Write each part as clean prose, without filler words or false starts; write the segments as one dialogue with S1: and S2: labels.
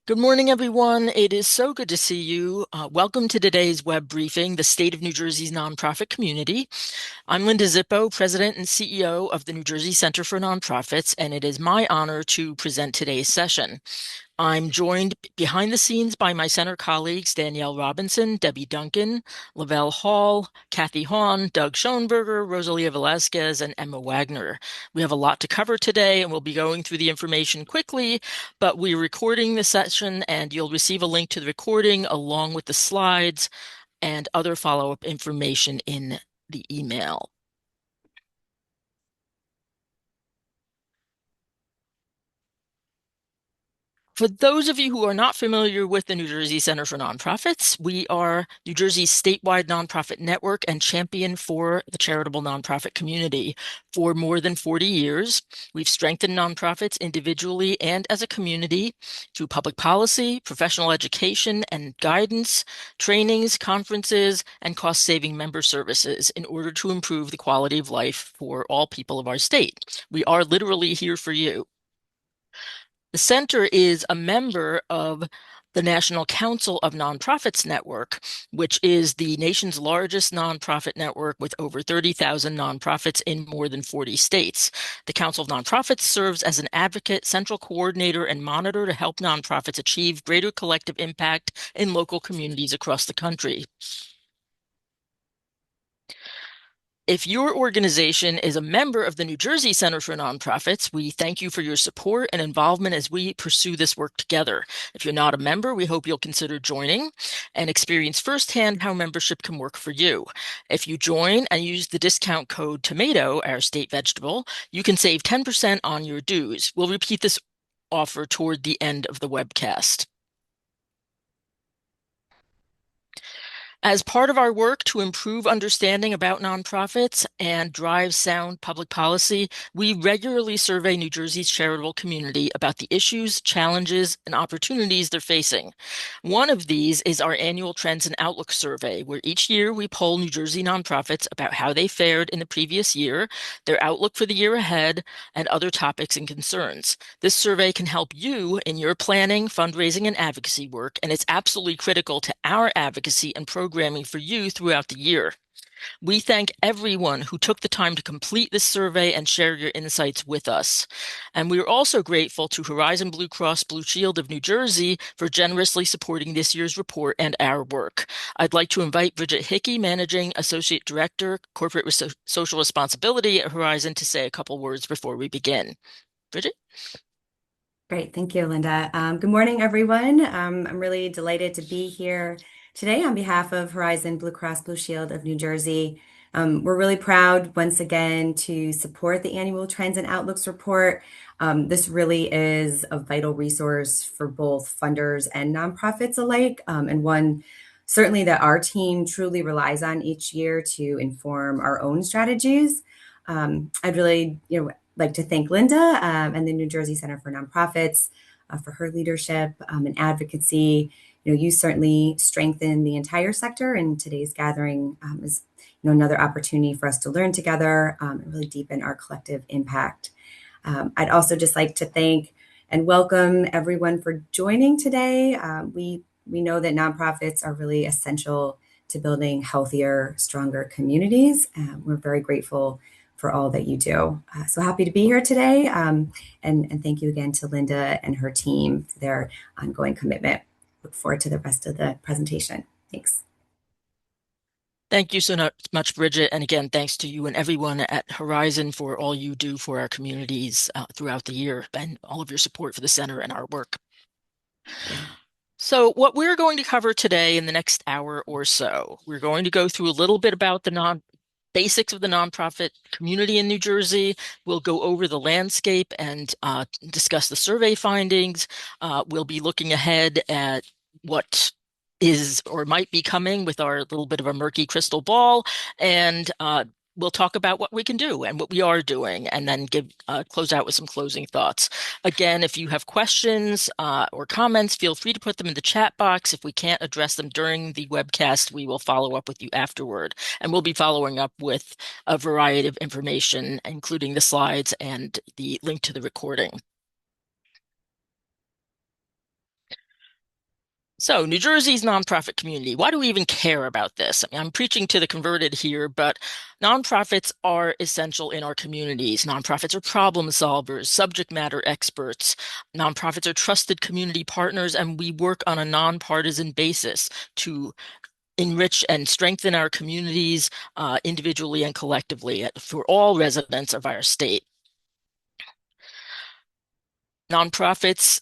S1: Good morning, everyone. It is so good to see you. Welcome to today's web briefing, The State of New Jersey's Nonprofit Community. I'm Linda Czipo, President and CEO of the New Jersey Center for Nonprofits, and it is my honor to present today's session. I'm joined behind the scenes by my center colleagues, Danielle Robinson, Debbie Duncan, Lavelle Hall, Kathy Hahn, Doug Schoenberger, Rosalia Velasquez, and Emma Wagner. We have a lot to cover today, and we'll be going through the information quickly, but we're recording the session, and you'll receive a link to the recording along with the slides and other follow-up information in the email. For those of you who are not familiar with the New Jersey Center for Nonprofits, we are New Jersey's statewide nonprofit network and champion for the charitable nonprofit community. For more than 40 years, we've strengthened nonprofits individually and as a community through public policy, professional education and guidance, trainings, conferences, and cost-saving member services in order to improve the quality of life for all people of our state. We are literally here for you. The center is a member of the National Council of Nonprofits Network, which is the nation's largest nonprofit network with over 30,000 nonprofits in more than 40 states. The Council of Nonprofits serves as an advocate, central coordinator, and monitor to help nonprofits achieve greater collective impact in local communities across the country. If your organization is a member of the New Jersey Center for Nonprofits, we thank you for your support and involvement as we pursue this work together. If you're not a member, we hope you'll consider joining and experience firsthand how membership can work for you. If you join and use the discount code TOMATO, our state vegetable, you can save 10% on your dues. We'll repeat this offer toward the end of the webcast. As part of our work to improve understanding about nonprofits and drive sound public policy, we regularly survey New Jersey's charitable community about the issues, challenges, and opportunities they're facing. One of these is our annual Trends and Outlook survey, where each year we poll New Jersey nonprofits about how they fared in the previous year, their outlook for the year ahead, and other topics and concerns. This survey can help you in your planning, fundraising, and advocacy work, and it's absolutely critical to our advocacy and programming for you throughout the year. We thank everyone who took the time to complete this survey and share your insights with us. And we are also grateful to Horizon Blue Cross Blue Shield of New Jersey for generously supporting this year's report and our work. I'd like to invite Brigitte Hickey, Managing Associate Director, Corporate Social Responsibility at Horizon, to say a couple words before we begin. Brigitte?
S2: Great. Thank you, Linda. Good morning, everyone. I'm really delighted to be here today on behalf of Horizon Blue Cross Blue Shield of New Jersey. We're really proud once again to support the annual Trends and Outlooks report. This really is a vital resource for both funders and nonprofits alike, and one certainly that our team truly relies on each year to inform our own strategies. I'd really, like to thank Linda and the New Jersey Center for Nonprofits for her leadership and advocacy. You certainly strengthen the entire sector, and today's gathering is another opportunity for us to learn together and really deepen our collective impact. I'd also just like to thank and welcome everyone for joining today. We know that nonprofits are really essential to building healthier, stronger communities. We're very grateful for all that you do. So happy to be here today. And thank you again to Linda and her team for their ongoing commitment. Look forward to the rest of the presentation. Thanks.
S1: Thank you so much, Brigitte. And again, thanks to you and everyone at Horizon for all you do for our communities throughout the year and all of your support for the center and our work. So what we're going to cover today in the next hour or so, we're going to go through a little bit about the basics of the nonprofit community in New Jersey. We'll go over the landscape and discuss the survey findings. We'll be looking ahead at what is or might be coming with our little bit of a murky crystal ball, and we'll talk about what we can do and what we are doing, and then close out with some closing thoughts. Again, if you have questions or comments, feel free to put them in the chat box. If we can't address them during the webcast, we will follow up with you afterward. And we'll be following up with a variety of information, including the slides and the link to the recording. So, New Jersey's nonprofit community, why do we even care about this? I mean, I'm preaching to the converted here, but nonprofits are essential in our communities. Nonprofits are problem solvers, subject matter experts. Nonprofits are trusted community partners, and we work on a nonpartisan basis to enrich and strengthen our communities, individually and collectively, for all residents of our state. Nonprofits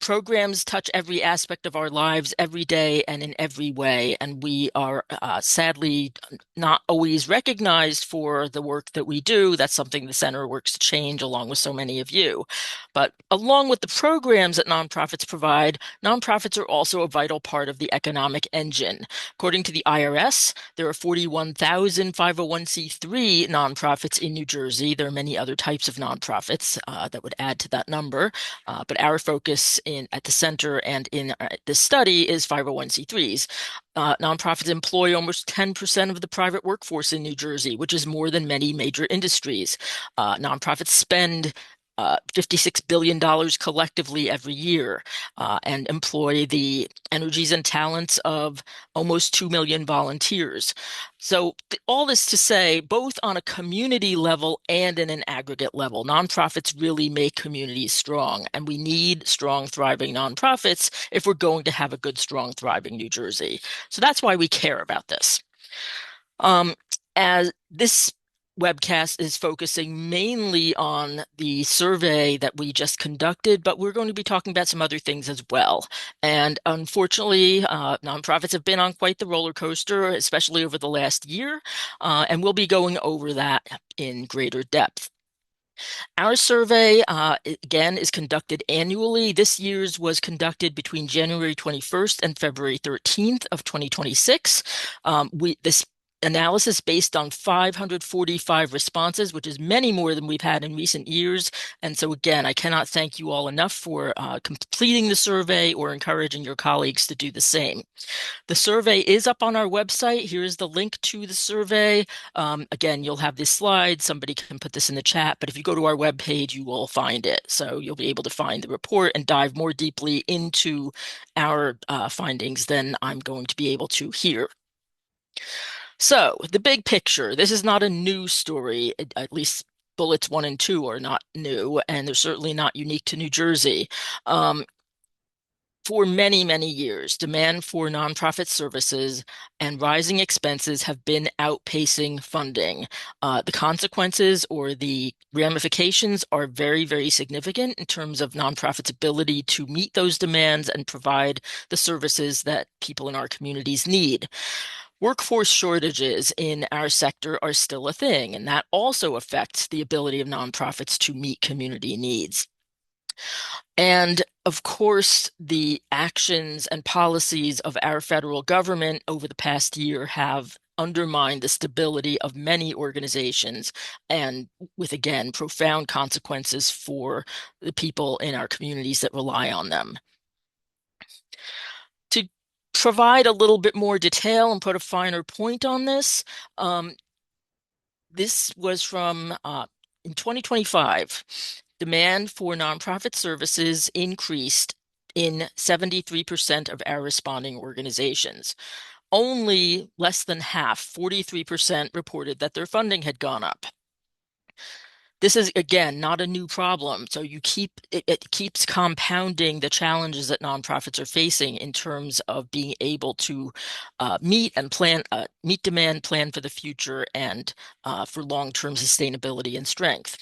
S1: programs touch every aspect of our lives every day and in every way, and we are sadly not always recognized for the work that we do. That's something the center works to change, along with so many of you. But along with the programs that nonprofits provide, nonprofits are also a vital part of the economic engine. According to the IRS, there are 41,000 501c3 nonprofits in New Jersey. There are many other types of nonprofits that would add to that number. But our focus at the center and in this study is 501c3s. Nonprofits employ almost 10% of the private workforce in New Jersey, which is more than many major industries. Nonprofits spend $56 billion collectively every year and employ the energies and talents of almost 2 million volunteers. So, all this to say, both on a community level and in an aggregate level, nonprofits really make communities strong, and we need strong, thriving nonprofits if we're going to have a good, strong, thriving New Jersey. So that's why we care about this. Um, as this webcast is focusing mainly on the survey that we just conducted, but we're going to be talking about some other things as well. And unfortunately, nonprofits have been on quite the roller coaster, especially over the last year, and we'll be going over that in greater depth. Our survey, again, is conducted annually. This year's was conducted between January 21st and February 13th of 2026. This analysis based on 545 responses, which is many more than we've had in recent years. And so again, I cannot thank you all enough for completing the survey or encouraging your colleagues to do the same. The survey is up on our website. Here's the link to the survey. Again, you'll have this slide. Somebody can put this in the chat, but if you go to our webpage, you will find it. So you'll be able to find the report and dive more deeply into our findings than I'm going to be able to here. So the big picture, this is not a new story, at least bullets 1 and 2 are not new, and they're certainly not unique to New Jersey. For many, many years, demand for nonprofit services and rising expenses have been outpacing funding. The consequences or the ramifications are very, very significant in terms of nonprofits' ability to meet those demands and provide the services that people in our communities need. Workforce shortages in our sector are still a thing, and that also affects the ability of nonprofits to meet community needs. And of course, the actions and policies of our federal government over the past year have undermined the stability of many organizations and with, again, profound consequences for the people in our communities that rely on them. To provide a little bit more detail and put a finer point on this, this was from in 2025. Demand for nonprofit services increased in 73% of our responding organizations. Only less than half, 43%, reported that their funding had gone up. This is, again, not a new problem. So it keeps compounding the challenges that nonprofits are facing in terms of being able to meet demand, plan for the future, and for long-term sustainability and strength.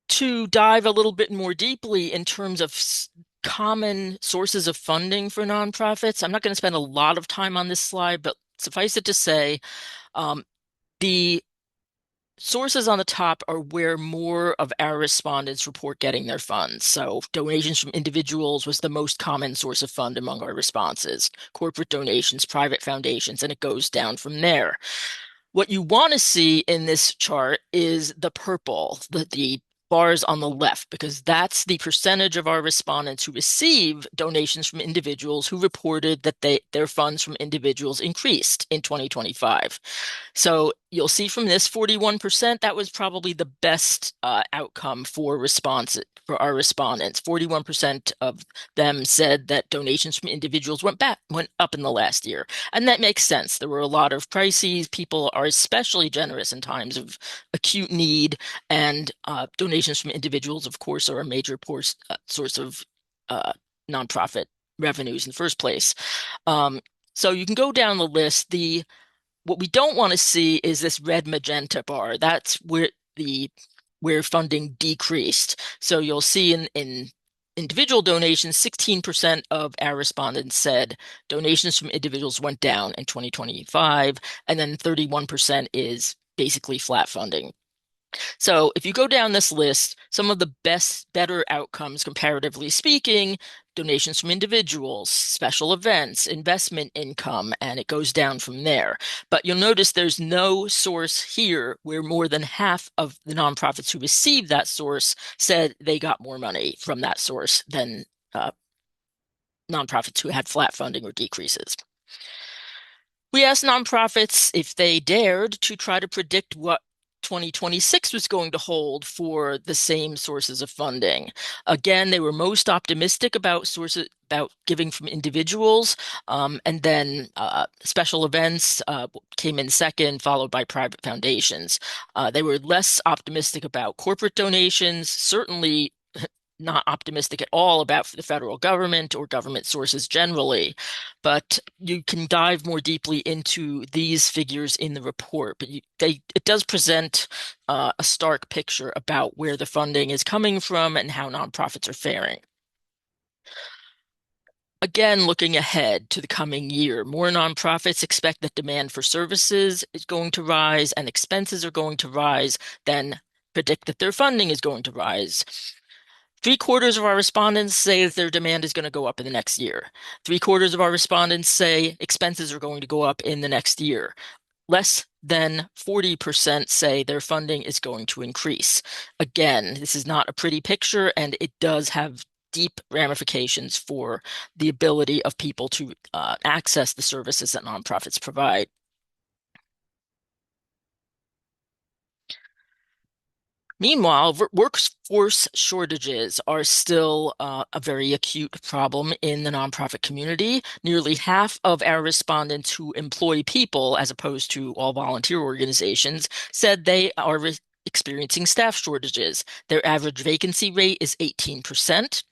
S1: To dive a little bit more deeply in terms of common sources of funding for nonprofits, I'm not going to spend a lot of time on this slide, but suffice it to say, the sources on the top are where more of our respondents report getting their funds. So donations from individuals was the most common source of fund among our responses, corporate donations, private foundations, and it goes down from there. What you want to see in this chart is the purple, the bars on the left, because that's the percentage of our respondents who receive donations from individuals who reported that their funds from individuals increased in 2025. So you'll see from this 41%, that was probably the best outcome for response for our respondents. 41% of them said that donations from individuals went up in the last year. And that makes sense. There were a lot of crises. People are especially generous in times of acute need, and donations from individuals, of course, are a major source of uh, nonprofit revenues in the first place. Um, so you can go down the list. The What we don't want to see is this red magenta bar. That's where funding decreased. So you'll see in individual donations, 16% of our respondents said donations from individuals went down in 2025, and then 31% is basically flat funding. So if you go down this list, some of the better outcomes, comparatively speaking, donations from individuals, special events, investment income, and it goes down from there. But you'll notice there's no source here where more than half of the nonprofits who received that source said they got more money from that source than uh, nonprofits who had flat funding or decreases. We asked nonprofits if they dared to try to predict what 2026 was going to hold for the same sources of funding. Again, they were most optimistic about giving from individuals, and then special events came in second, followed by private foundations. They were less optimistic about corporate donations, certainly not optimistic at all about the federal government or government sources generally, but you can dive more deeply into these figures in the report. But it does present a stark picture about where the funding is coming from and how nonprofits are faring. Again, looking ahead to the coming year, more nonprofits expect that demand for services is going to rise and expenses are going to rise, then predict that their funding is going to rise. Three-quarters of our respondents say that their demand is going to go up in the next year. Three-quarters of our respondents say expenses are going to go up in the next year. Less than 40% say their funding is going to increase. Again, this is not a pretty picture, and it does have deep ramifications for the ability of people to access the services that nonprofits provide. Meanwhile, workforce shortages are still a very acute problem in the nonprofit community. Nearly half of our respondents who employ people, as opposed to all volunteer organizations, said they are experiencing staff shortages. Their average vacancy rate is 18%.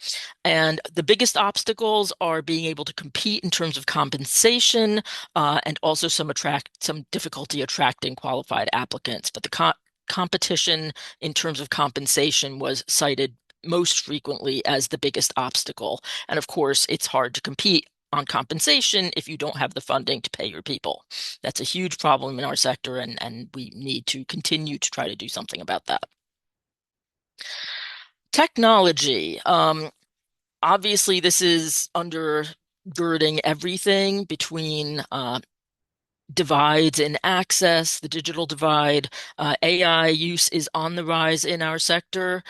S1: And the biggest obstacles are being able to compete in terms of compensation, and also some difficulty attracting qualified applicants. But the competition in terms of compensation was cited most frequently as the biggest obstacle. And of course, it's hard to compete on compensation if you don't have the funding to pay your people. That's a huge problem in our sector, and we need to continue to try to do something about that. Technology. Obviously, this is undergirding everything between divides in access, the digital divide. AI use is on the rise in our sector.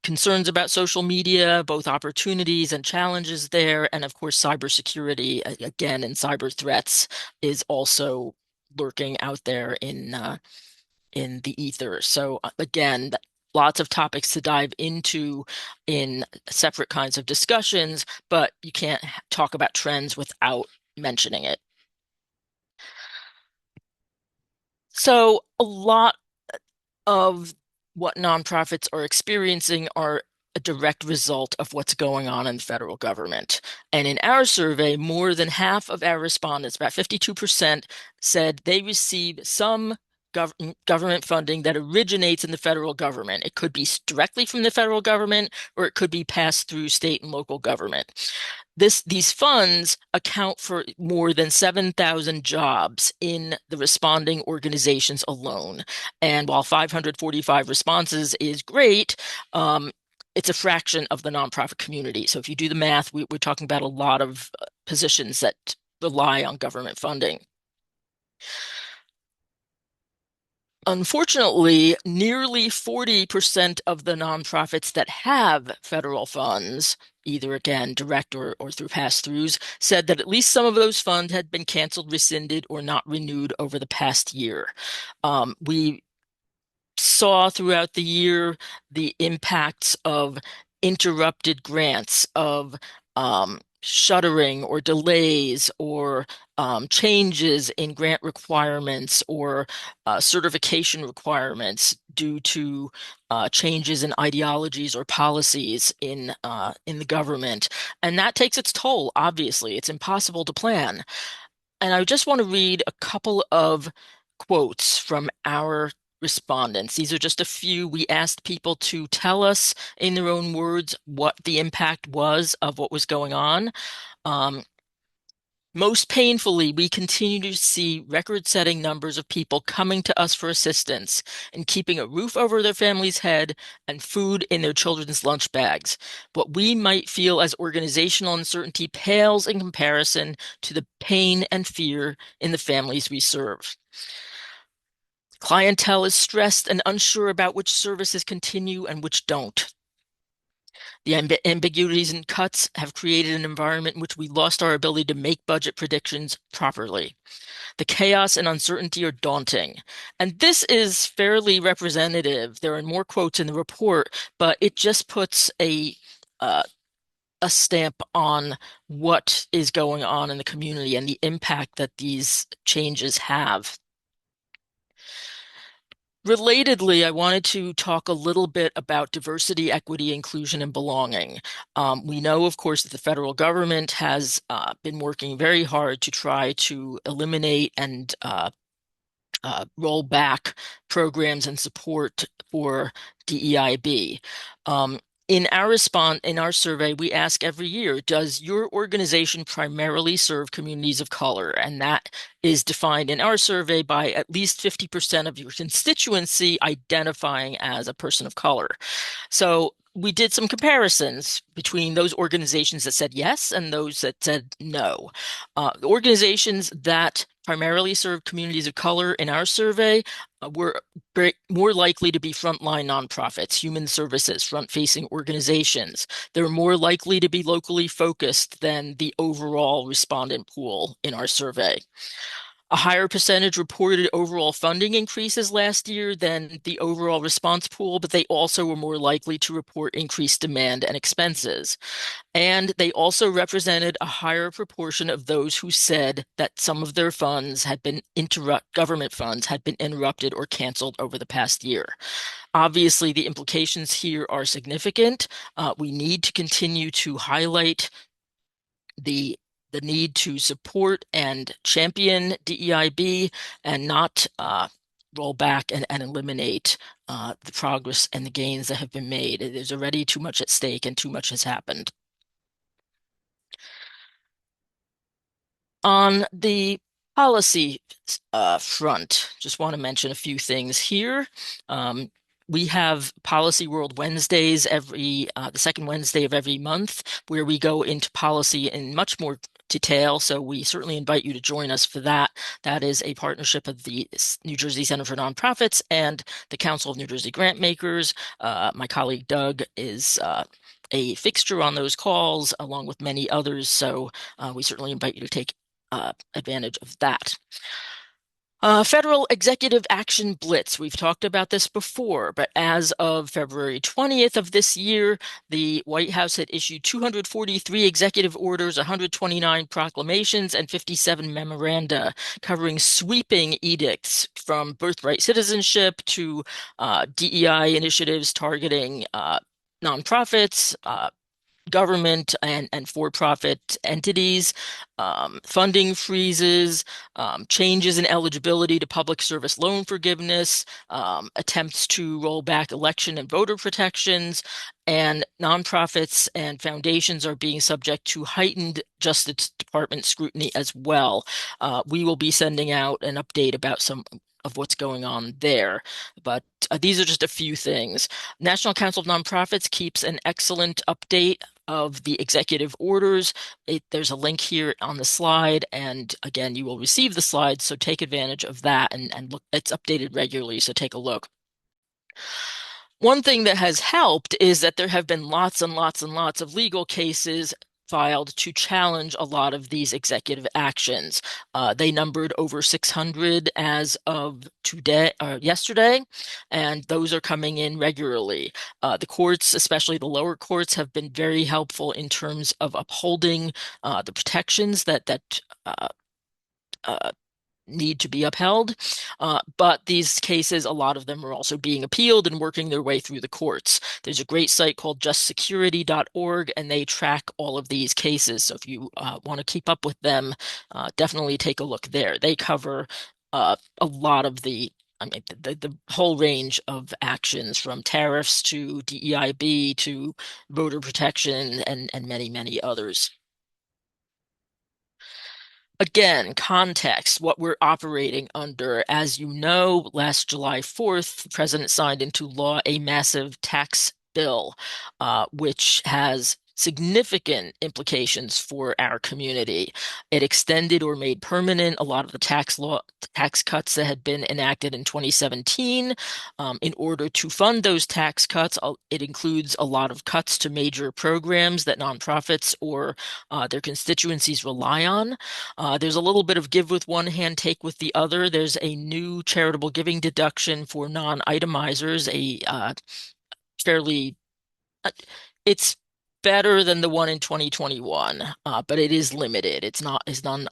S1: Concerns about social media, both opportunities and challenges there. And of course, cybersecurity, again, and cyber threats is also lurking out there in the ether. So again, lots of topics to dive into in separate kinds of discussions, but you can't talk about trends without mentioning it. So a lot of what nonprofits are experiencing are a direct result of what's going on in the federal government. And in our survey, more than half of our respondents, about 52%, said they receive some government funding that originates in the federal government. It could be directly from the federal government, or it could be passed through state and local government. These funds account for more than 7,000 jobs in the responding organizations alone. And while 545 responses is great, it's a fraction of the nonprofit community. So if you do the math, we're talking about a lot of positions that rely on government funding. Unfortunately, nearly 40% of the nonprofits that have federal funds, either again direct or through pass-throughs, said that at least some of those funds had been canceled, rescinded, or not renewed over the past year. We saw throughout the year the impacts of interrupted grants, of shuttering or delays or changes in grant requirements or certification requirements due to changes in ideologies or policies in the government. And that takes its toll, obviously. It's impossible to plan. And I just want to read a couple of quotes from our respondents. These are just a few. We asked people to tell us in their own words what the impact was of what was going on. Um, Most painfully, we continue to see record-setting numbers of people coming to us for assistance in keeping a roof over their family's head and food in their children's lunch bags. What we might feel as organizational uncertainty pales in comparison to the pain and fear in the families we serve. Clientele is stressed and unsure about which services continue and which don't. The ambiguities and cuts have created an environment in which we lost our ability to make budget predictions properly. The chaos and uncertainty are daunting. And this is fairly representative. There are more quotes in the report, but it just puts uh, a stamp on what is going on in the community and the impact that these changes have. Relatedly, I wanted to talk a little bit about diversity, equity, inclusion, and belonging. We know, of course, that the federal government has been working very hard to try to eliminate and roll back programs and support for DEIB. In our response, in our survey, we ask every year, does your organization primarily serve communities of color? And that is defined in our survey by at least 50% of your constituency identifying as a person of color. So we did some comparisons between those organizations that said yes and those that said no. The organizations that primarily serve communities of color in our survey were more likely to be frontline nonprofits, human services, front-facing organizations. They're more likely to be locally focused than the overall respondent pool in our survey. A higher percentage reported overall funding increases last year than the overall response pool, but they also were more likely to report increased demand and expenses. And they also represented a higher proportion of those who said that some of their funds had been government funds had been interrupted or canceled over the past year. Obviously, the implications here are significant. We need to continue to highlight the the need to support and champion DEIB and not roll back and eliminate the progress and the gains that have been made. There's already too much at stake and too much has happened. On the policy front, just want to mention a few things here. We have Policy World Wednesdays the second Wednesday of every month, where we go into policy in much more detail. So we certainly invite you to join us for that. That is a partnership of the New Jersey Center for Nonprofits and the Council of New Jersey Grantmakers. My colleague Doug is a fixture on those calls, along with many others. So we certainly invite you to take advantage of that. Federal Executive Action Blitz. We've talked about this before, but as of February 20th of this year, the White House had issued 243 executive orders, 129 proclamations, and 57 memoranda covering sweeping edicts from birthright citizenship to DEI initiatives targeting nonprofits, government and for-profit entities, funding freezes, changes in eligibility to public service loan forgiveness, attempts to roll back election and voter protections, and nonprofits and foundations are being subject to heightened Justice Department scrutiny as well. We will be sending out an update about some of what's going on there, but these are just a few things. National Council of Nonprofits keeps an excellent update of the executive orders. There's a link here on the slide, and again, you will receive the slides, so take advantage of that and look. It's updated regularly, so take a look. One thing that has helped is that there have been lots and lots and lots of legal cases filed to challenge a lot of these executive actions. They numbered over 600 as of today, yesterday, and those are coming in regularly. The courts, especially the lower courts, have been very helpful in terms of upholding the protections that uh, need to be upheld. But these cases, a lot of them are also being appealed and working their way through the courts. There's a great site called justsecurity.org, and they track all of these cases. So if you want to keep up with them, definitely take a look there. They cover a lot of I mean, the whole range of actions from tariffs to DEIB to voter protection and many, many others. Again, context, what we're operating under. As you know, last July 4th, the president signed into law a massive tax bill, which has significant implications for our community. It extended or made permanent a lot of the tax cuts that had been enacted in 2017. In order to fund those tax cuts, it includes a lot of cuts to major programs that nonprofits or their constituencies rely on. There's a little bit of give with one hand, take with the other. There's a new charitable giving deduction for non-itemizers, a fairly, uh, it's better than the one in 2021, but it is limited. It's not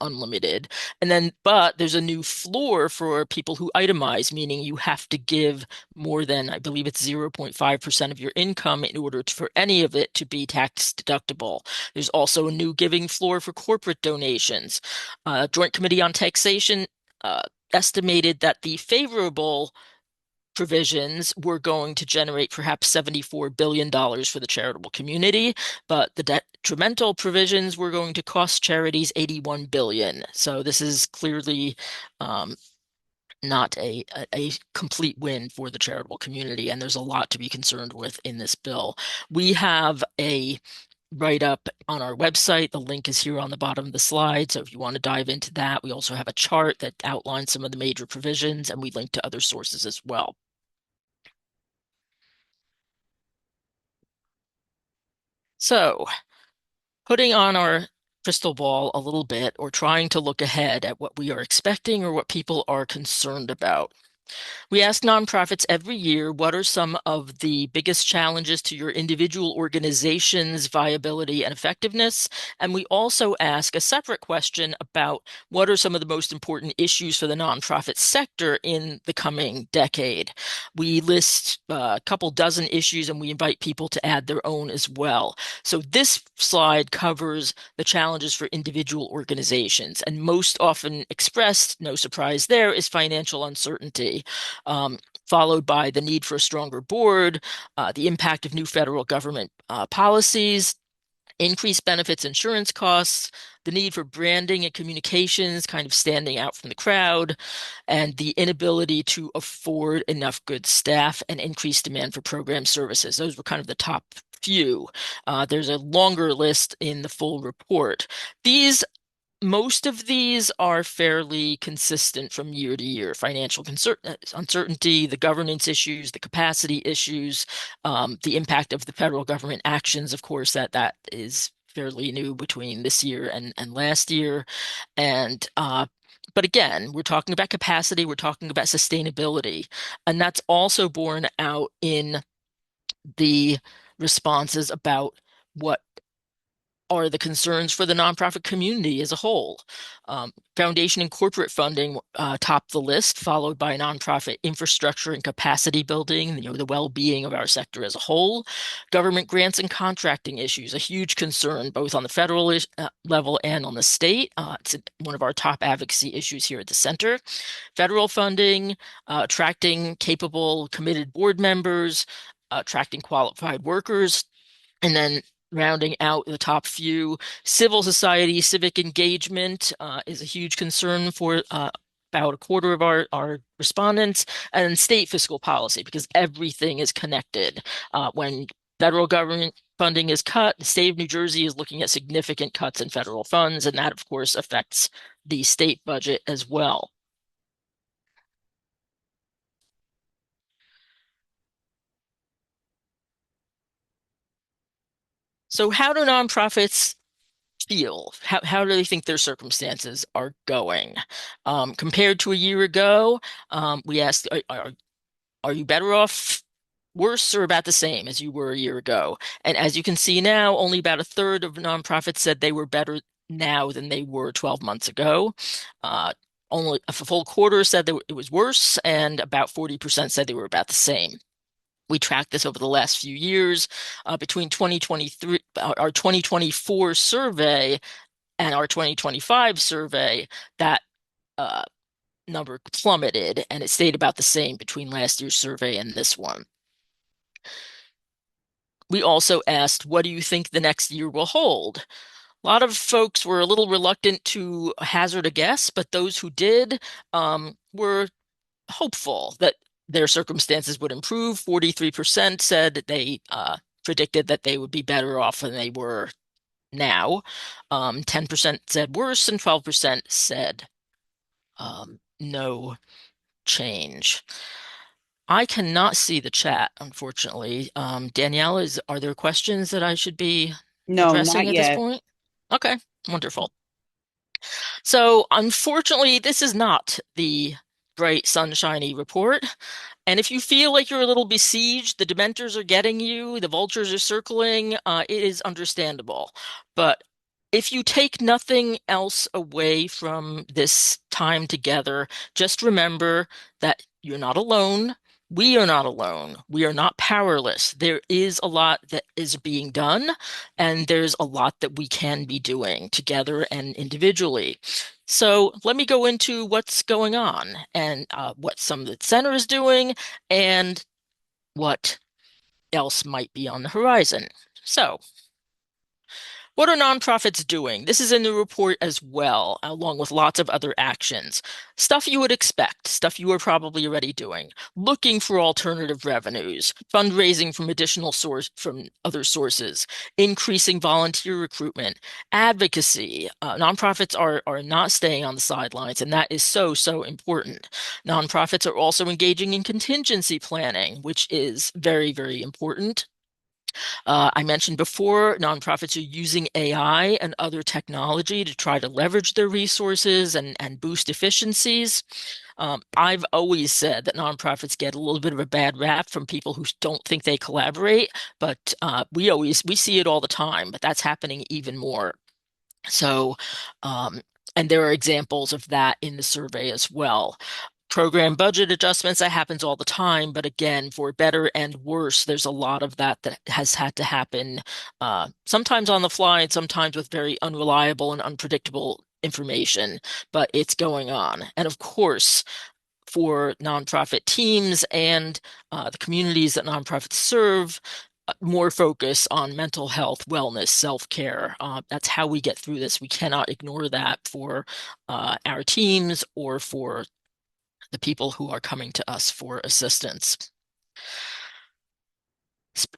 S1: unlimited. And then, but there's a new floor for people who itemize, meaning you have to give more than, I believe it's 0.5% of your income in order for any of it to be tax deductible. There's also a new giving floor for corporate donations. Joint Committee on Taxation uh, estimated that the favorable provisions were going to generate perhaps $74 billion for the charitable community, but the detrimental provisions were going to cost charities $81 billion. So this is clearly not a complete win for the charitable community, and there's a lot to be concerned with in this bill. We have a write up on our website. The link is here on the bottom of the slide. So if you want to dive into that, we also have a chart that outlines some of the major provisions, and we link to other sources as well. So, putting on our crystal ball a little bit or trying to look ahead at what we are expecting or what people are concerned about. We ask nonprofits every year, what are some of the biggest challenges to your individual organization's viability and effectiveness? And we also ask a separate question about what are some of the most important issues for the nonprofit sector in the coming decade. We list a couple dozen issues and we invite people to add their own as well. So this slide covers the challenges for individual organizations, and most often expressed, no surprise there, is financial uncertainty, followed by the need for a stronger board, the impact of new federal government policies, increased benefits, insurance costs, the need for branding and communications, kind of standing out from the crowd, and the inability to afford enough good staff and increased demand for program services. Those were kind of the top few. There's a longer list in the full report. These Most of these are fairly consistent from year to year. Financial uncertainty, the governance issues, the capacity issues, the impact of the federal government actions, of course, that is fairly new between this year and last year. And but again, we're talking about capacity, we're talking about sustainability, and that's also borne out in the responses about what are the concerns for the nonprofit community as a whole. Foundation and corporate funding top the list, followed by nonprofit infrastructure and capacity building, the well-being of our sector as a whole. Government grants and contracting issues, a huge concern both on the federal level and on the state. It's one of our top advocacy issues here at the center. Federal funding, attracting capable, committed board members, attracting qualified workers, and then rounding out the top few, civil society, civic engagement is a huge concern for about a quarter of our respondents, and state fiscal policy, because everything is connected. When Federal government funding is cut. The state of New Jersey is looking at significant cuts in federal funds, and that, of course, affects the state budget as well. So, how do nonprofits feel? How do they think their circumstances are going? Compared to a year ago, we asked, are you better off, worse, or about the same as you were a year ago? And as you can see now, only about a third of nonprofits said they were better now than they were 12 months ago. Uh, Only a full quarter said that it was worse, and about 40% said they were about the same. We tracked this over the last few years. Between 2023, our 2024 survey and our 2025 survey, that uh, number plummeted, and it stayed about the same between last year's survey and this one. We also asked, what do you think the next year will hold? A lot of folks were a little reluctant to hazard a guess, but those who did were hopeful that their circumstances would improve. 43% said that they predicted that they would be better off than they were now. 10% said worse, and 12% said no change. I cannot see the chat, unfortunately. Danielle, are there questions that I should be
S3: No,
S1: addressing
S3: not
S1: at this
S3: yet.
S1: point? Okay, wonderful. So, unfortunately, this is not the bright, sunshiny report. And if you feel like you're a little besieged, the Dementors are getting you, the vultures are circling, it is understandable. But if you take nothing else away from this time together, just remember that you're not alone. We are not alone. We are not powerless. There is a lot that is being done, and there's a lot that we can be doing together and individually. So let me go into what's going on and what some of the center is doing and what else might be on the horizon. So, what are nonprofits doing? This is in the report as well, along with lots of other actions. Stuff you would expect, stuff you are probably already doing. Looking for alternative revenues, fundraising from other sources, increasing volunteer recruitment, advocacy. Nonprofits are not staying on the sidelines, and that is so, so important. Nonprofits are also engaging in contingency planning, which is very, very important. I mentioned before, nonprofits are using AI and other technology to try to leverage their resources and boost efficiencies. I've always said that nonprofits get a little bit of a bad rap from people who don't think they collaborate, but we see it all the time, but that's happening even more. So, and there are examples of that in the survey as well. Program budget adjustments, that happens all the time, but again, for better and worse, there's a lot of that that has had to happen, sometimes on the fly and sometimes with very unreliable and unpredictable information, but it's going on. And of course, for nonprofit teams and the communities that nonprofits serve, more focus on mental health, wellness, self-care. That's how we get through this. We cannot ignore that for our teams or for the people who are coming to us for assistance.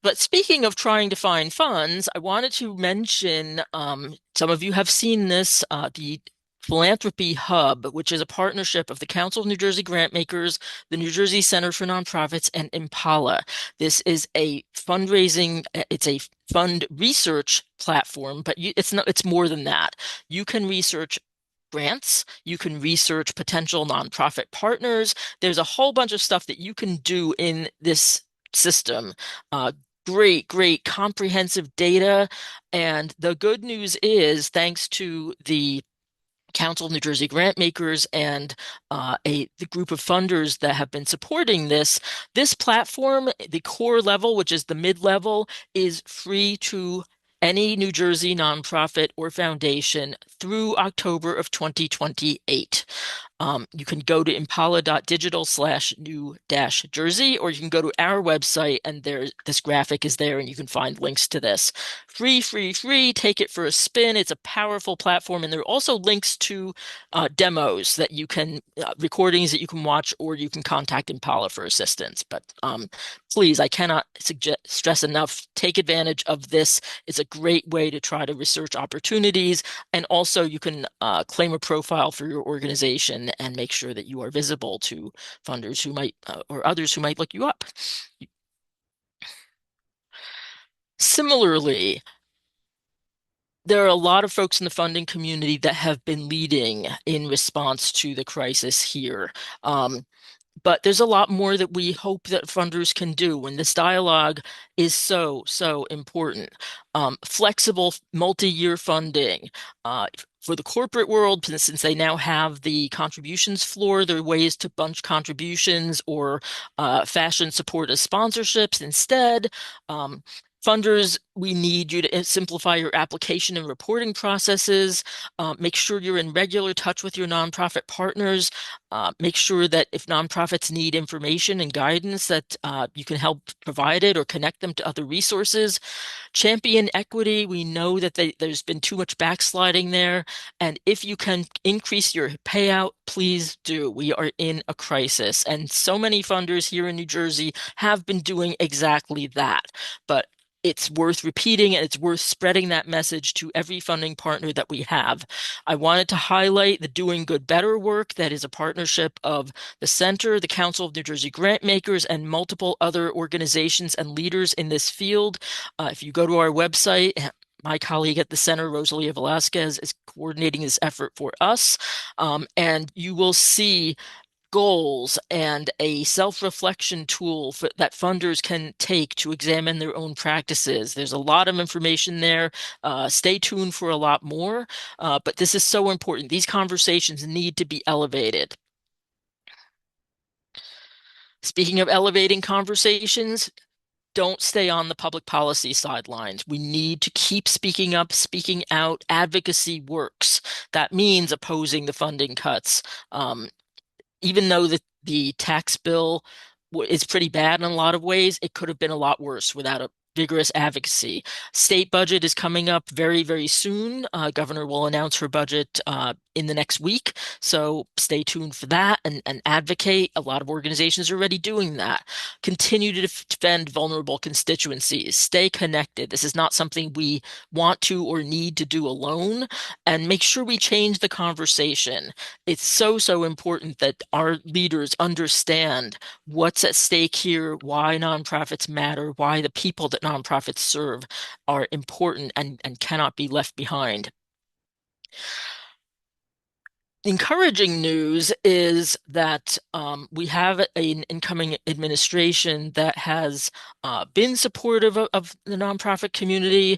S1: But speaking of trying to find funds, I wanted to mention, some of you have seen this, the Philanthropy Hub, which is a partnership of the Council of New Jersey Grantmakers, the New Jersey Center for Nonprofits, and Impala. This is a it's a fund research platform, but it's more than that. You can research grants, you can research potential nonprofit partners. There's a whole bunch of stuff that you can do in this system. Great comprehensive data. And the good news is, thanks to the Council of New Jersey Grantmakers and the group of funders that have been supporting this platform, the core level, which is the mid-level, is free to any New Jersey nonprofit or foundation through October of 2028. You can go to impala.digital/new-jersey, or you can go to our website and this graphic is there and you can find links to this. Free, free, free. Take it for a spin. It's a powerful platform. And there are also links to demos that you can, recordings that you can watch, or you can contact Impala for assistance. But please, I cannot stress enough, take advantage of this. It's a great way to try to research opportunities. And also, you can claim a profile for your organization and make sure that you are visible to funders who might, or others who might look you up. Similarly, there are a lot of folks in the funding community that have been leading in response to the crisis here. But there's a lot more that we hope that funders can do, and this dialogue is so, so important. Flexible multi-year funding. For the corporate world, since they now have the contributions floor, there are ways to bunch contributions or fashion support as sponsorships instead. Funders, we need you to simplify your application and reporting processes. Make sure you're in regular touch with your nonprofit partners. Make sure that if nonprofits need information and guidance, that you can help provide it or connect them to other resources. Champion equity. We know that there's been too much backsliding there. And if you can increase your payout, please do. We are in a crisis. And so many funders here in New Jersey have been doing exactly that. But it's worth repeating and it's worth spreading that message to every funding partner that we have. I wanted to highlight the Doing Good Better work that is a partnership of the Center, the Council of New Jersey Grant Makers, and multiple other organizations and leaders in this field. If you go to our website, my colleague at the center, Rosalia Velasquez, is coordinating this effort for us. And you will see goals and a self-reflection tool that funders can take to examine their own practices. There's a lot of information there. Stay tuned for a lot more. But this is so important. These conversations need to be elevated. Speaking of elevating conversations, don't stay on the public policy sidelines. We need to keep speaking up, speaking out. Advocacy works. That means opposing the funding cuts. Even though the tax bill is pretty bad in a lot of ways, it could have been a lot worse without a vigorous advocacy. State budget is coming up very, very soon. Governor will announce her budget in the next week. So stay tuned for that and advocate. A lot of organizations are already doing that. Continue to defend vulnerable constituencies. Stay connected. This is not something we want to or need to do alone. And make sure we change the conversation. It's so, so important that our leaders understand what's at stake here, why nonprofits matter, why the people that nonprofits serve are important and cannot be left behind. Encouraging news is that we have an incoming administration that has been supportive of the nonprofit community.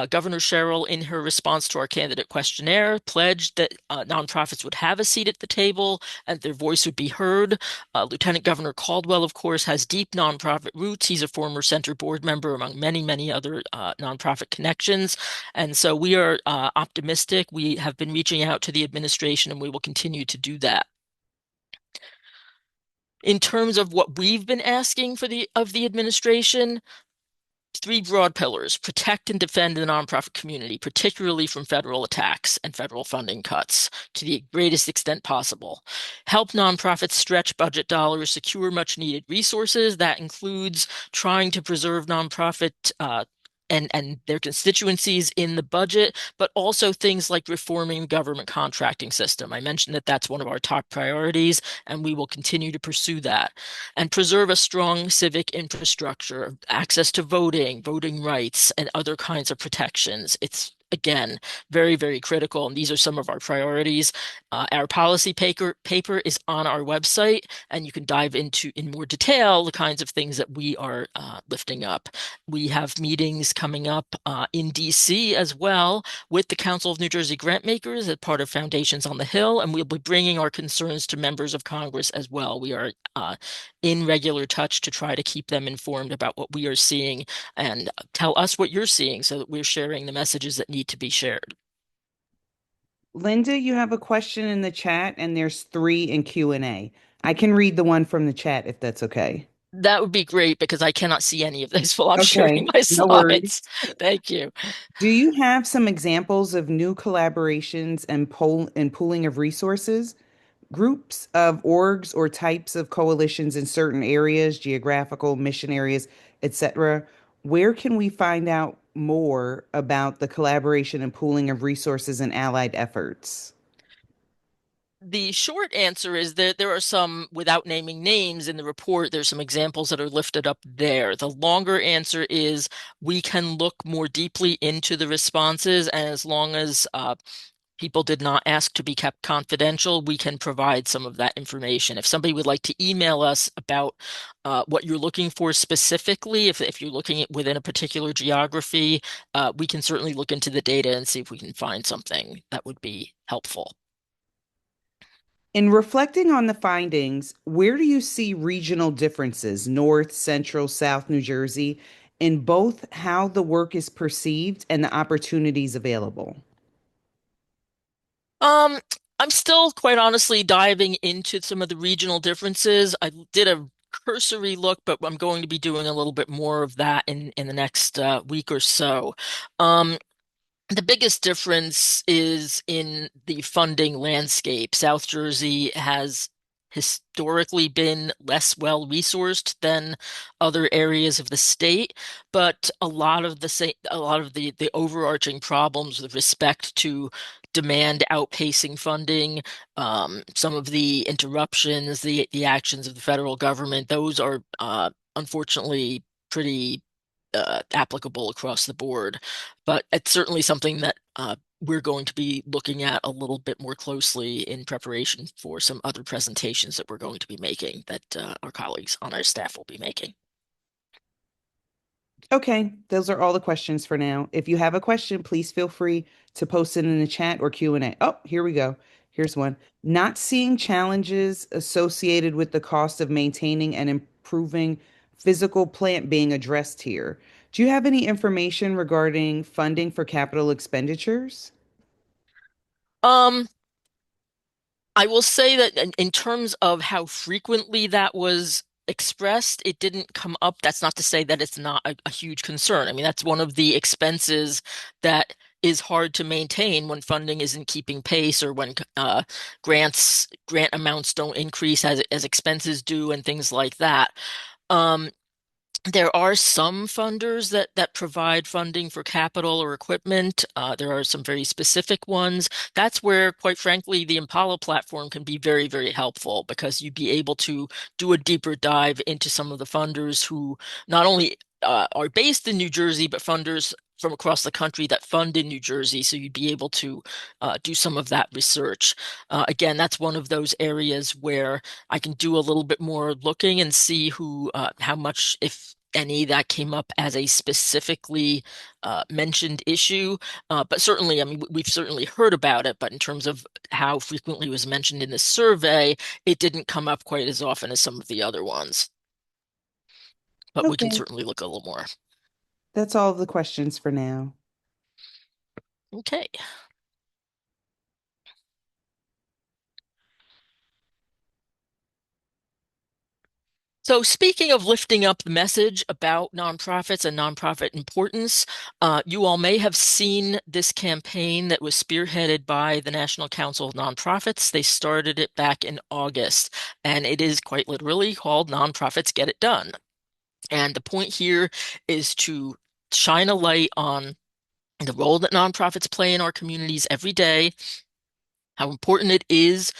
S1: Governor Sherrill, in her response to our candidate questionnaire, pledged that nonprofits would have a seat at the table and their voice would be heard. Lieutenant Governor Caldwell, of course, has deep nonprofit roots. He's a former center board member, among many, many other nonprofit connections. And so we are optimistic. We have been reaching out to the administration and we will continue to do that. In terms of what we've been asking of the administration, three broad pillars: protect and defend the nonprofit community, particularly from federal attacks and federal funding cuts to the greatest extent possible. Help nonprofits stretch budget dollars, secure much needed resources. That includes trying to preserve nonprofit and their constituencies in the budget, but also things like reforming the government contracting system. I mentioned that that's one of our top priorities, and we will continue to pursue that. And preserve a strong civic infrastructure, access to voting, voting rights, and other kinds of protections. It's again, very, very critical. And these are some of our priorities. Our policy paper is on our website, and you can dive into in more detail the kinds of things that we are lifting up. We have meetings coming up in DC as well with the Council of New Jersey Grant Makers as part of Foundations on the Hill, and we'll be bringing our concerns to members of Congress as well. We are in regular touch to try to keep them informed about what we are seeing and tell us what you're seeing so that we're sharing the messages that need to be shared.
S3: Linda, you have a question in the chat, and there's three in Q&A. I can read the one from the chat if that's okay.
S1: That would be great because I cannot see any of this while I'm sharing
S3: Okay,
S1: my
S3: no worries.
S1: slides. Thank you.
S3: Do you have some examples of new collaborations and pooling of resources, groups of orgs or types of coalitions in certain areas, geographical, mission areas, etc.? Where can we find out more about the collaboration and pooling of resources and allied efforts?
S1: The short answer is that there are some, without naming names in the report, there's some examples that are lifted up there. The longer answer is we can look more deeply into the responses, and as long as people did not ask to be kept confidential, we can provide some of that information. If somebody would like to email us about what you're looking for specifically, if you're looking at within a particular geography, we can certainly look into the data and see if we can find something that would be helpful.
S3: In reflecting on the findings, where do you see regional differences, North, Central, South New Jersey, in both how the work is perceived and the opportunities available?
S1: Um, I'm still quite honestly diving into some of the regional differences. I did a cursory look, but I'm going to be doing a little bit more of that in the next week or so. Um, The biggest difference is in the funding landscape. South Jersey has historically been less well resourced than other areas of the state, but a lot of the overarching problems with respect to demand outpacing funding, some of the interruptions, the actions of the federal government, those are unfortunately pretty applicable across the board. But it's certainly something that we're going to be looking at a little bit more closely in preparation for some other presentations that we're going to be making that our colleagues on our staff will be making.
S3: Okay, those are all the questions for now. If you have a question, please feel free to post it in the chat or Q&A. Oh, here we go. Here's one. Not seeing challenges associated with the cost of maintaining and improving physical plant being addressed here. Do you have any information regarding funding for capital expenditures?
S1: Um, I will say that in terms of how frequently that was expressed, it didn't come up. That's not to say that it's not a huge concern. I mean, that's one of the expenses that is hard to maintain when funding isn't keeping pace or when grant amounts don't increase as expenses do and things like that. Um, there are some funders that provide funding for capital or equipment. There are some very specific ones. That's where, quite frankly, the Impala platform can be very, very helpful because you'd be able to do a deeper dive into some of the funders who not only are based in New Jersey, but funders from across the country that fund in New Jersey. So you'd be able to do some of that research. Again, that's one of those areas where I can do a little bit more looking and see how much, if any, that came up as a specifically mentioned issue. But certainly, I mean, we've certainly heard about it, but in terms of how frequently it was mentioned in the survey, it didn't come up quite as often as some of the other ones. But we can
S3: Okay,
S1: certainly look a little more.
S3: that's all of the questions for now.
S1: Okay. So, speaking of lifting up the message about nonprofits and nonprofit importance, you all may have seen this campaign that was spearheaded by the National Council of Nonprofits. They started it back in August, and it is quite literally called Nonprofits Get It Done. And the point here is to shine a light on the role that nonprofits play in our communities every day, how important it is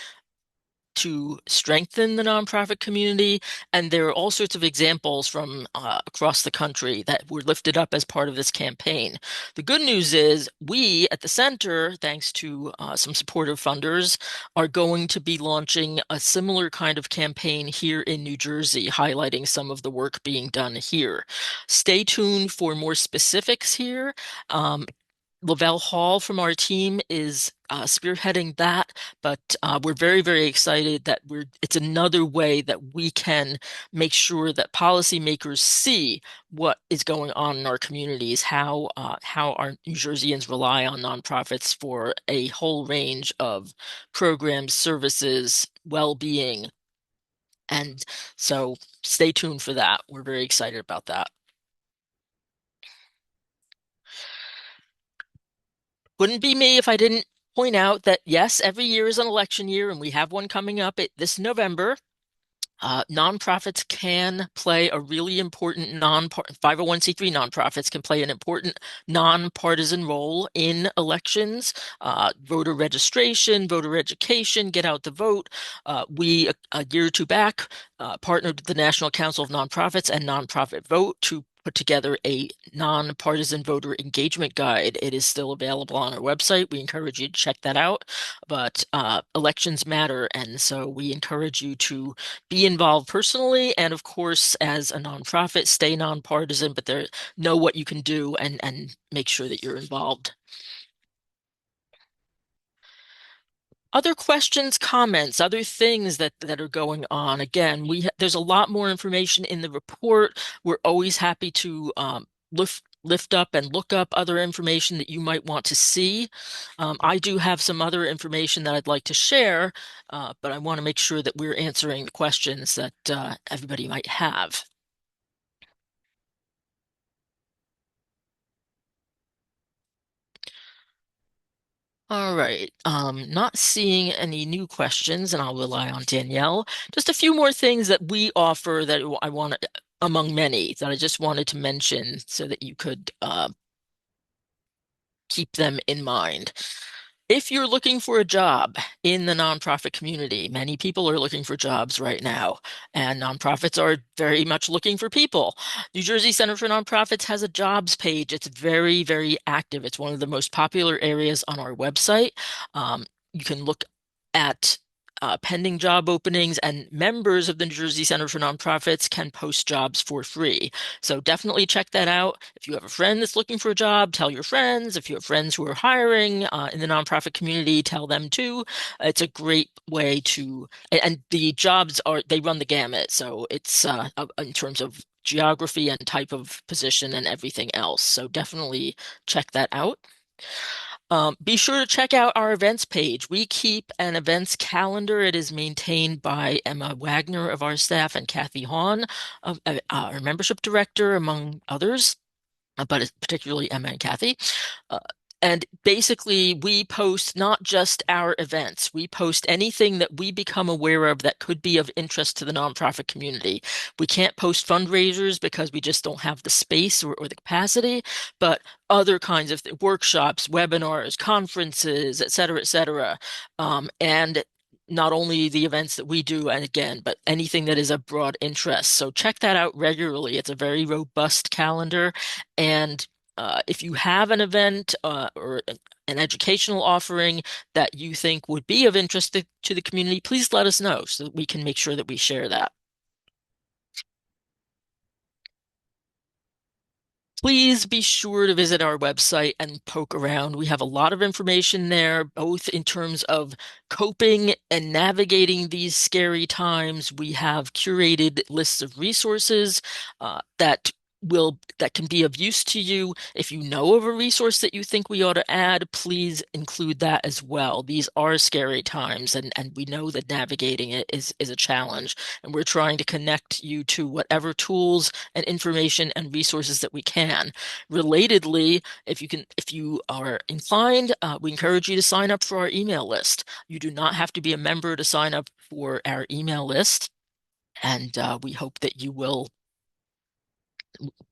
S1: to strengthen the nonprofit community. And there are all sorts of examples from across the country that were lifted up as part of this campaign. The good news is we at the center, thanks to some supportive funders, are going to be launching a similar kind of campaign here in New Jersey, highlighting some of the work being done here. Stay tuned for more specifics here. Um, Lavelle Hall from our team is spearheading that, but we're very, very excited that it's another way that we can make sure that policymakers see what is going on in our communities, how our New Jerseyans rely on nonprofits for a whole range of programs, services, well-being. And so stay tuned for that. We're very excited about that. Wouldn't be me if I didn't point out that yes, every year is an election year, and we have one coming up this November. Nonprofits can play a really important 501c3 nonprofits can play an important nonpartisan role in elections, voter registration, voter education, get out the vote. We, a year or two back, partnered with the National Council of Nonprofits and Nonprofit Vote to put together a nonpartisan voter engagement guide. It is still available on our website. We encourage you to check that out. But elections matter, and so we encourage you to be involved personally, and of course, as a nonprofit, stay nonpartisan, but know what you can do and make sure that you're involved. Other questions, comments, other things that are going on. Again, there's a lot more information in the report. We're always happy to lift up and look up other information that you might want to see. I do have some other information that I'd like to share, but I want to make sure that we're answering the questions that everybody might have. All right. Not seeing any new questions, and I'll rely on Danielle. Just a few more things that we offer that I want to, among many, that I just wanted to mention so that you could keep them in mind. If you're looking for a job in the nonprofit community, many people are looking for jobs right now, and nonprofits are very much looking for people. New Jersey Center for Nonprofits has a jobs page. It's very, very active. It's one of the most popular areas on our website. You can look at pending job openings, and members of the New Jersey Center for Nonprofits can post jobs for free. So definitely check that out. If you have a friend that's looking for a job, tell your friends. If you have friends who are hiring in the nonprofit community, tell them too. It's a great way and the jobs they run the gamut. So it's in terms of geography and type of position and everything else. So definitely check that out. Be sure to check out our events page. We keep an events calendar. It is maintained by Emma Wagner of our staff and Kathy Hahn, our membership director, among others, but it's particularly Emma and Kathy. And basically, we post not just our events, we post anything that we become aware of that could be of interest to the nonprofit community. We can't post fundraisers because we just don't have the space or the capacity, but other kinds of workshops, webinars, conferences, et cetera, et cetera. And not only the events that we do, and again, but anything that is of broad interest. So check that out regularly. It's a very robust calendar. And if you have an event or an educational offering that you think would be of interest to the community, please let us know so that we can make sure that we share that. Please be sure to visit our website and poke around. We have a lot of information there, both in terms of coping and navigating these scary times. We have curated lists of resources that can be of use to you. If you know of a resource that you think we ought to add, please include that as well. These are scary times, and we know that navigating it is a challenge, and we're trying to connect you to whatever tools and information and resources that we can. Relatedly, if you are inclined, we encourage you to sign up for our email list. You do not have to be a member to sign up for our email list, and we hope that you will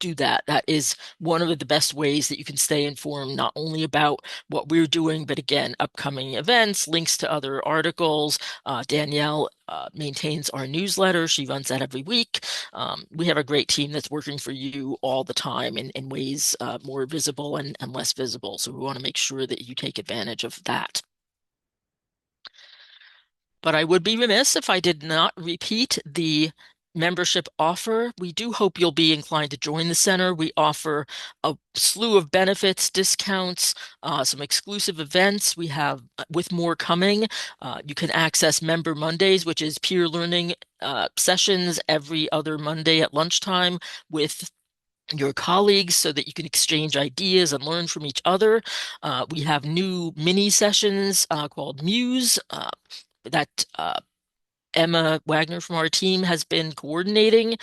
S1: do that. That is one of the best ways that you can stay informed, not only about what we're doing, but again, upcoming events, links to other articles. Danielle maintains our newsletter. She runs that every week. We have a great team that's working for you all the time in ways more visible and less visible. So we want to make sure that you take advantage of that. But I would be remiss if I did not repeat the membership offer. We do hope you'll be inclined to join the center. We offer a slew of benefits, discounts, some exclusive events. We have, with more coming, you can access Member Mondays, which is peer learning sessions every other Monday at lunchtime with your colleagues so that you can exchange ideas and learn from each other. We have new mini sessions called Muse that Emma Wagner from our team has been coordinating,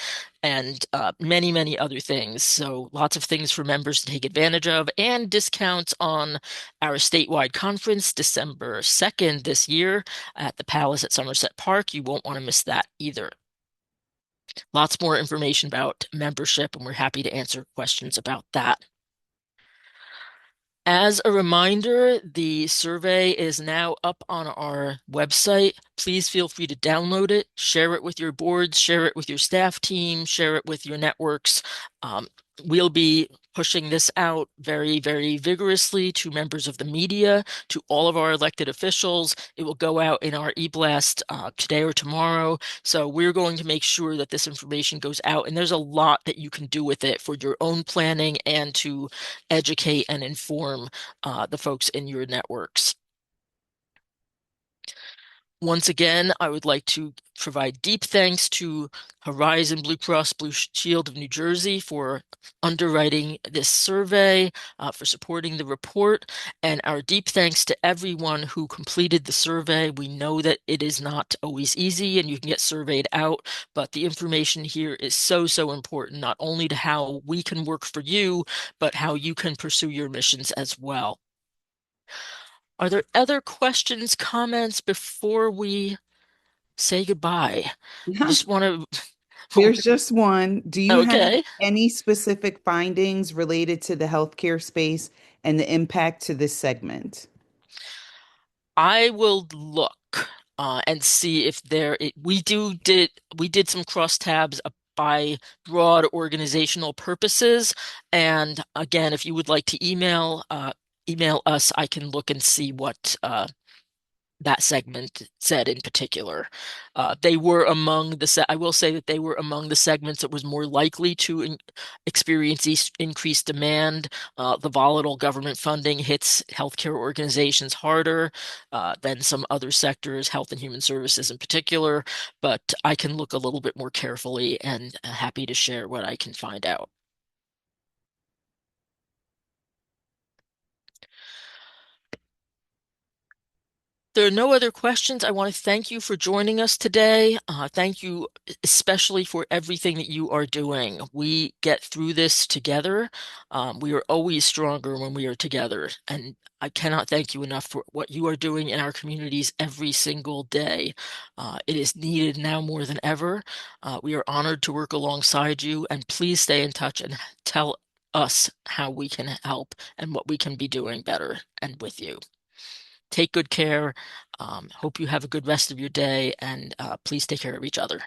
S1: and many, many other things. So lots of things for members to take advantage of, and discounts on our statewide conference December 2nd this year at the Palace at Somerset Park. You won't want to miss that either. Lots more information about membership, and we're happy to answer questions about that. As a reminder, the survey is now up on our website. Please feel free to download it, share it with your boards, share it with your staff team, share it with your networks. We'll be pushing this out very, very vigorously to members of the media, to all of our elected officials. It will go out in our e-blast today or tomorrow. So we're going to make sure that this information goes out, and there's a lot that you can do with it for your own planning and to educate and inform the folks in your networks. Once again, I would like to provide deep thanks to Horizon Blue Cross Blue Shield of New Jersey for underwriting this survey, for supporting the report, and our deep thanks to everyone who completed the survey. We know that it is not always easy and you can get surveyed out, but the information here is so, so important, not only to how we can work for you, but how you can pursue your missions as well. Are there other questions, comments before we say goodbye? I just want to.
S3: There's just one. Do you have
S1: Okay.
S3: any specific findings related to the healthcare space and the impact to this segment?
S1: I will look and see if we did some crosstabs by broad organizational purposes. And again, if you would like to email us, I can look and see what that segment said in particular. They were among I will say that they were among the segments that was more likely to experience increased demand. The volatile government funding hits healthcare organizations harder than some other sectors, health and human services in particular, but I can look a little bit more carefully and happy to share what I can find out. There are no other questions. I want to thank you for joining us today. Thank you especially for everything that you are doing. We get through this together. We are always stronger when we are together. And I cannot thank you enough for what you are doing in our communities every single day. It is needed now more than ever. We are honored to work alongside you, and please stay in touch and tell us how we can help and what we can be doing better and with you. Take good care. Hope you have a good rest of your day, and please take care of each other.